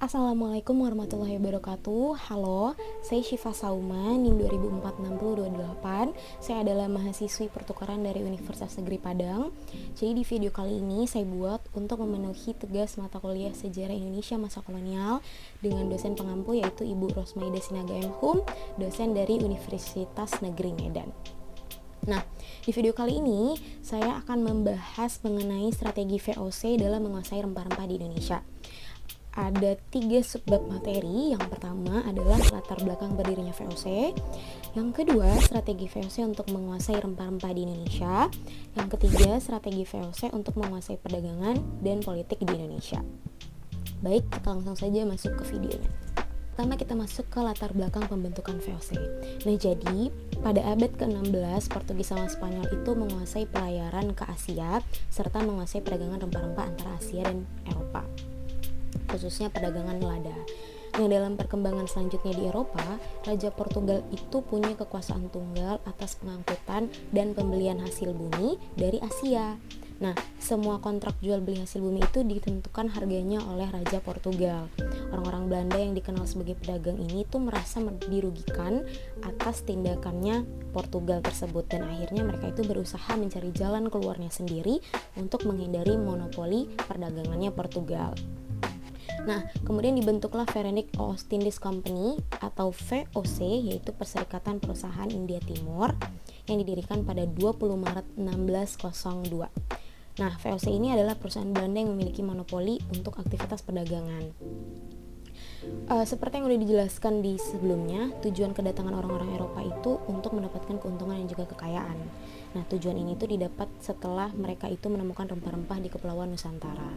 Assalamualaikum warahmatullahi wabarakatuh. Halo, saya Syifa Sauma, NIM 20046028. Saya adalah mahasiswi pertukaran dari Universitas Negeri Padang. Jadi di video kali ini saya buat untuk memenuhi tugas mata kuliah Sejarah Indonesia Masa Kolonial dengan dosen pengampu yaitu Ibu Rosmaida Sinaga M. Hum, dosen dari Universitas Negeri Medan. Nah, di video kali ini saya akan membahas mengenai strategi VOC dalam menguasai rempah-rempah di Indonesia. Ada 3 subbab materi. Yang pertama adalah latar belakang berdirinya VOC. Yang kedua, strategi VOC untuk menguasai rempah-rempah di Indonesia. Yang ketiga, strategi VOC untuk menguasai perdagangan dan politik di Indonesia. Baik, kita langsung saja masuk ke videonya. Pertama kita masuk ke latar belakang pembentukan VOC. Nah, jadi pada abad ke-16 Portugis sama Spanyol itu menguasai pelayaran ke Asia serta menguasai perdagangan rempah-rempah antara Asia dan Eropa, khususnya perdagangan lada. Nah, dalam perkembangan selanjutnya di Eropa, Raja Portugal itu punya kekuasaan tunggal atas pengangkutan dan pembelian hasil bumi dari Asia. Nah, semua kontrak jual beli hasil bumi itu ditentukan harganya oleh Raja Portugal. Orang-orang Belanda yang dikenal sebagai pedagang ini tuh merasa dirugikan atas tindakannya Portugal tersebut, dan akhirnya mereka itu berusaha mencari jalan keluarnya sendiri untuk menghindari monopoli perdagangannya Portugal. Nah, kemudian dibentuklah Verenigd Oostindische Company atau VOC, yaitu Perserikatan Perusahaan India Timur yang didirikan pada 20 Maret 1602. Nah, VOC ini adalah perusahaan Belanda yang memiliki monopoli untuk aktivitas perdagangan. Seperti yang sudah dijelaskan di sebelumnya, tujuan kedatangan orang-orang Eropa itu untuk mendapatkan keuntungan dan juga kekayaan. Nah, tujuan ini tuh didapat setelah mereka itu menemukan rempah-rempah di Kepulauan Nusantara.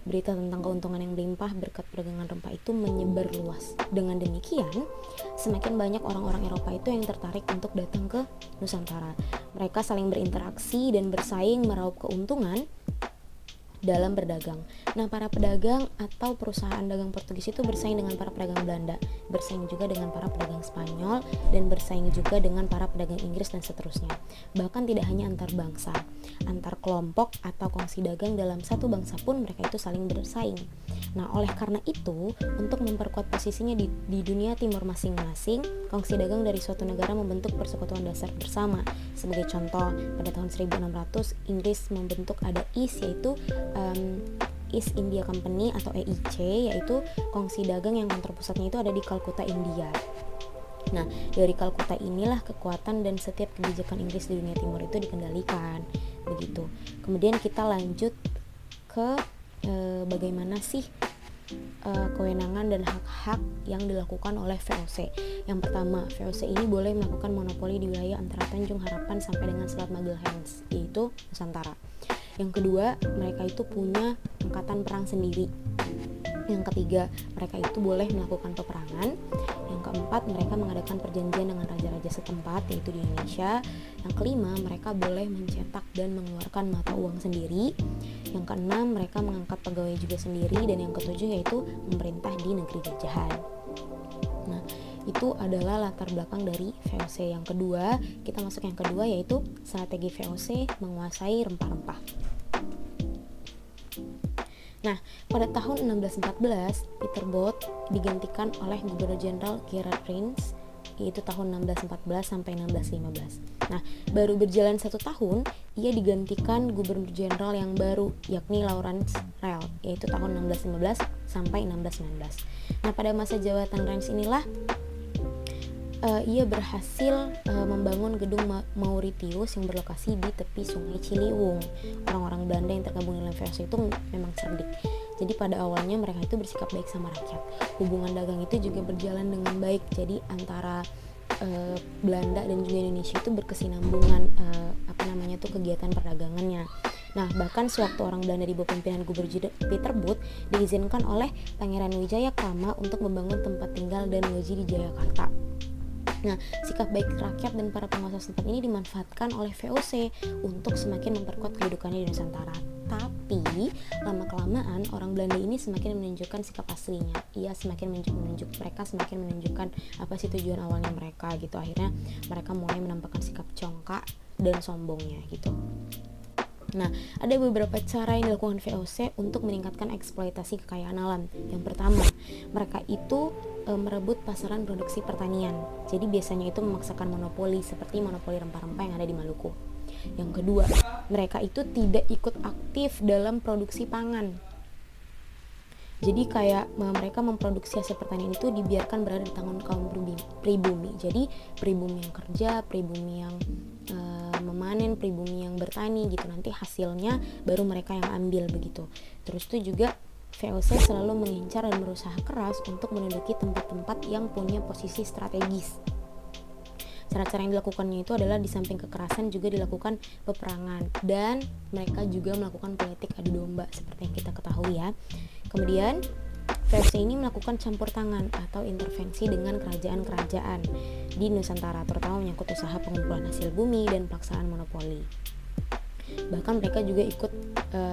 Berita tentang keuntungan yang melimpah berkat perdagangan rempah itu menyebar luas. Dengan demikian, semakin banyak orang-orang Eropa itu yang tertarik untuk datang ke Nusantara. Mereka saling berinteraksi dan bersaing meraup keuntungan dalam berdagang. Nah, para pedagang atau perusahaan dagang Portugis itu bersaing dengan para pedagang Belanda, bersaing juga dengan para pedagang Spanyol, dan bersaing juga dengan para pedagang Inggris dan seterusnya. Bahkan tidak hanya antar bangsa, antar kelompok atau kongsi dagang dalam satu bangsa pun mereka itu saling bersaing. Nah, oleh karena itu, untuk memperkuat posisinya di dunia timur masing-masing, kongsi dagang dari suatu negara membentuk persekutuan dasar bersama. Sebagai contoh, pada tahun 1600 Inggris membentuk ada EAST, yaitu East India Company atau EIC, yaitu kongsi dagang yang kantor pusatnya itu ada di Kalkuta, India. Nah, dari Kalkuta inilah kekuatan dan setiap kebijakan Inggris di dunia timur itu dikendalikan. Begitu. Kemudian kita lanjut ke bagaimana sih kewenangan dan hak-hak yang dilakukan oleh VOC. Yang pertama, VOC ini boleh melakukan monopoli di wilayah antara Tanjung Harapan sampai dengan Selat Magelangs, yaitu Nusantara. Yang kedua, mereka itu punya angkatan perang sendiri. Yang ketiga, mereka itu boleh melakukan peperangan. Yang keempat, mereka mengadakan perjanjian dengan raja-raja setempat, yaitu di Indonesia. Yang kelima, mereka boleh mencetak dan mengeluarkan mata uang sendiri. Yang keenam, mereka mengangkat pegawai juga sendiri. Dan yang ketujuh yaitu memerintah di negeri jajahan. Nah, itu adalah latar belakang dari VOC. Yang kedua, kita masuk yang kedua, yaitu strategi VOC menguasai rempah-rempah. Nah, pada tahun 1614, Peter Both digantikan oleh Gubernur Jenderal Gerard Reyns, yaitu tahun 1614 sampai 1615. Nah, baru berjalan 1 tahun, ia digantikan Gubernur Jenderal yang baru, yakni Lawrence Ryle, yaitu tahun 1615 sampai 1619. Nah, pada masa jabatan Reyns inilah ia berhasil membangun gedung Mauritius yang berlokasi di tepi Sungai Ciliwung. Orang-orang Belanda yang tergabung dalam VOC itu memang cerdik. Jadi pada awalnya mereka itu bersikap baik sama rakyat. Hubungan dagang itu juga berjalan dengan baik. Jadi antara Belanda dan juga Indonesia itu berkesinambungan kegiatan perdagangannya. Nah, bahkan sewaktu orang Belanda di bawah pimpinan Gubernur Peter Both diizinkan oleh Pangeran Wijaya Kama untuk membangun tempat tinggal dan loji di Jayakarta. Nah, sikap baik rakyat dan para penguasa setempat ini dimanfaatkan oleh VOC untuk semakin memperkuat kedudukannya di Nusantara. Tapi lama-kelamaan orang Belanda ini semakin menunjukkan sikap aslinya. Ia semakin mereka semakin menunjukkan apa sih tujuan awalnya mereka gitu. Akhirnya mereka mulai menampakkan sikap congkak dan sombongnya gitu. Nah, ada beberapa cara yang dilakukan VOC untuk meningkatkan eksploitasi kekayaan alam. Yang pertama, mereka itu merebut pasaran produksi pertanian. Jadi biasanya itu memaksakan monopoli seperti monopoli rempah-rempah yang ada di Maluku. Yang kedua, mereka itu tidak ikut aktif dalam produksi pangan. Jadi kayak mereka memproduksi hasil pertanian itu dibiarkan berada di tangan kaum pribumi. Jadi pribumi yang kerja, pribumi yang memanen, pribumi yang bertani gitu. Nanti hasilnya baru mereka yang ambil begitu. Terus itu juga VOC selalu mengincar dan berusaha keras untuk menduduki tempat-tempat yang punya posisi strategis. Cara-cara yang dilakukannya itu adalah di samping kekerasan juga dilakukan peperangan, dan mereka juga melakukan politik adu domba seperti yang kita ketahui ya. Kemudian VOC ini melakukan campur tangan atau intervensi dengan kerajaan-kerajaan di Nusantara, terutama menyangkut usaha pengumpulan hasil bumi dan pelaksanaan monopoli. Bahkan mereka juga ikut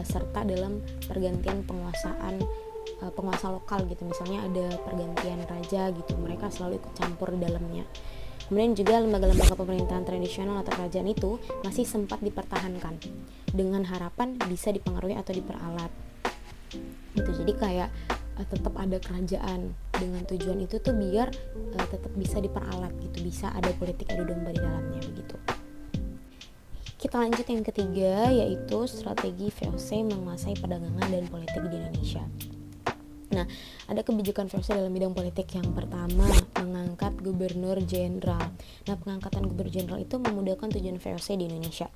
serta dalam pergantian penguasa lokal gitu. Misalnya ada pergantian raja gitu, mereka selalu ikut campur di dalamnya. Kemudian juga lembaga-lembaga pemerintahan tradisional atau kerajaan itu masih sempat dipertahankan dengan harapan bisa dipengaruhi atau diperalat. Gitu. Jadi kayak tetap ada kerajaan dengan tujuan itu tuh biar tetap bisa diperalat gitu, bisa ada politik adu domba di dalamnya begitu. Kita lanjut yang ketiga, yaitu strategi VOC menguasai perdagangan dan politik di Indonesia. Nah, ada kebijakan VOC dalam bidang politik. Yang pertama, mengangkat gubernur jenderal. Nah, pengangkatan gubernur jenderal itu memudahkan tujuan VOC di Indonesia.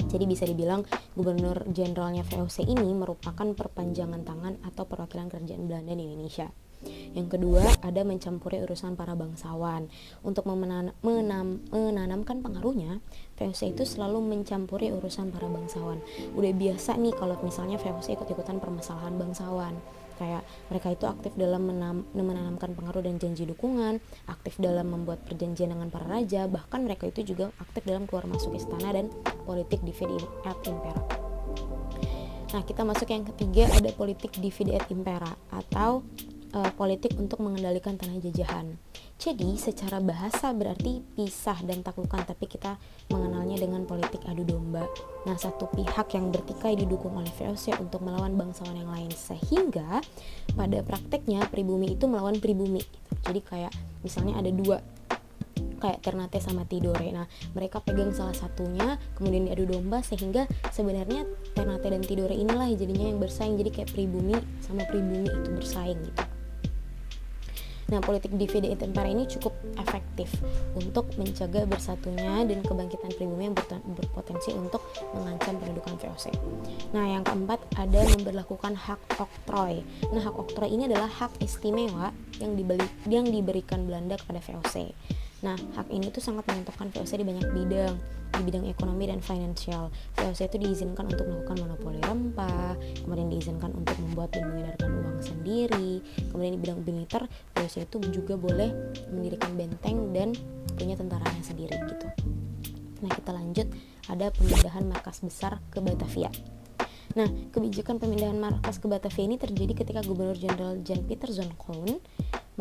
Jadi bisa dibilang gubernur jenderalnya VOC ini merupakan perpanjangan tangan atau perwakilan kerajaan Belanda di Indonesia. Yang kedua, ada mencampuri urusan para bangsawan. Untuk menanamkan pengaruhnya, VOC itu selalu mencampuri urusan para bangsawan. Udah biasa nih kalau misalnya VOC ikut-ikutan permasalahan bangsawan. Kayak mereka itu aktif dalam menanamkan pengaruh dan janji dukungan, aktif dalam membuat perjanjian dengan para raja, bahkan mereka itu juga aktif dalam keluar masuk istana dan politik divide et impera. Nah, kita masuk yang ketiga, ada politik divide et impera atau politik untuk mengendalikan tanah jajahan. Jadi secara bahasa berarti pisah dan taklukkan, tapi kita mengenalnya dengan politik adu domba. Nah, satu pihak yang bertikai didukung oleh VOC untuk melawan bangsawan yang lain, sehingga pada prakteknya pribumi itu melawan pribumi gitu. Jadi kayak misalnya ada dua, kayak Ternate sama Tidore. Nah, mereka pegang salah satunya, kemudian diadu domba, sehingga sebenarnya Ternate dan Tidore inilah jadinya yang bersaing. Jadi kayak pribumi sama pribumi itu bersaing gitu. Nah, politik divide et impera ini cukup efektif untuk mencegah bersatunya dan kebangkitan pribumi yang berpotensi untuk mengancam pendudukan VOC. Nah, yang keempat ada memberlakukan hak oktroy. Nah, hak oktroy ini adalah hak istimewa yang diberikan Belanda kepada VOC. Nah, hak ini tuh sangat menentukan VOC di banyak bidang, di bidang ekonomi dan finansial. VOC itu diizinkan untuk melakukan monopoli rempah, kemudian diizinkan untuk membuat dan mengedarkan uang sendiri. Kemudian di bidang militer, VOC itu juga boleh mendirikan benteng dan punya tentaranya sendiri gitu. Nah, kita lanjut, ada pemindahan markas besar ke Batavia. Nah, kebijakan pemindahan markas ke Batavia ini terjadi ketika Gubernur Jenderal Jan Pieter Zoon Koon,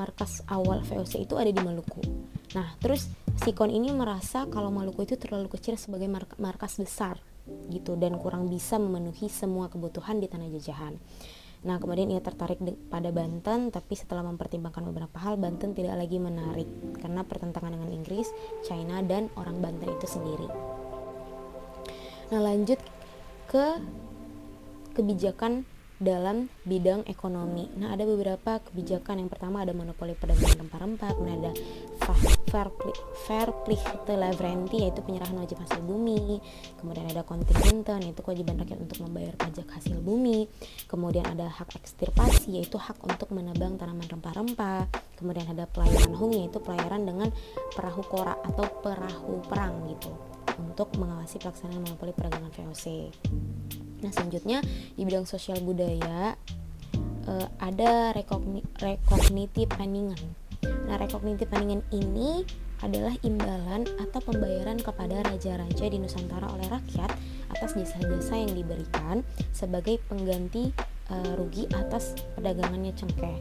markas awal VOC itu ada di Maluku. Nah, terus si Koon ini merasa kalau Maluku itu terlalu kecil sebagai markas besar gitu dan kurang bisa memenuhi semua kebutuhan di tanah jajahan. Nah, kemudian ia tertarik pada Banten, tapi setelah mempertimbangkan beberapa hal, Banten tidak lagi menarik karena pertentangan dengan Inggris, China, dan orang Banten itu sendiri. Nah, lanjut ke kebijakan dalam bidang ekonomi. Nah, ada beberapa kebijakan. Yang pertama ada monopoli perdagangan rempah-rempah, kemudian ada verplichtelevrantie, yaitu penyerahan wajib hasil bumi. Kemudian ada kontingenten, yaitu kewajiban rakyat untuk membayar pajak hasil bumi. Kemudian ada hak ekstirpasi, yaitu hak untuk menebang tanaman rempah-rempah. Kemudian ada pelayaran hung, yaitu pelayaran dengan perahu kora atau perahu perang gitu, untuk mengawasi pelaksanaan monopoli perdagangan VOC. Nah, selanjutnya di bidang sosial budaya ada recognitive paningan. Nah, recognitive paningan ini adalah imbalan atau pembayaran kepada raja-raja di Nusantara oleh rakyat atas jasa-jasa yang diberikan sebagai pengganti rugi atas perdagangannya cengkeh.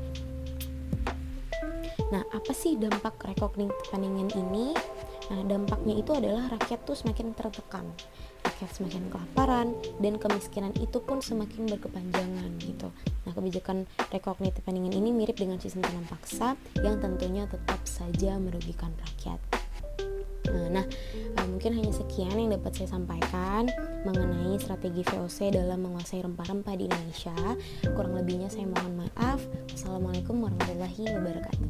Nah, apa sih dampak recognitive paningan ini? Nah, dampaknya itu adalah rakyat tuh semakin tertekan. rakyat semakin kelaparan dan kemiskinan itu pun semakin berkepanjangan gitu. Nah, kebijakan recognitive funding ini mirip dengan sistem tanam paksa yang tentunya tetap saja merugikan rakyat. Mungkin hanya sekian yang dapat saya sampaikan mengenai strategi VOC dalam menguasai rempah-rempah di Indonesia. Kurang lebihnya saya mohon maaf. Wassalamualaikum warahmatullahi wabarakatuh.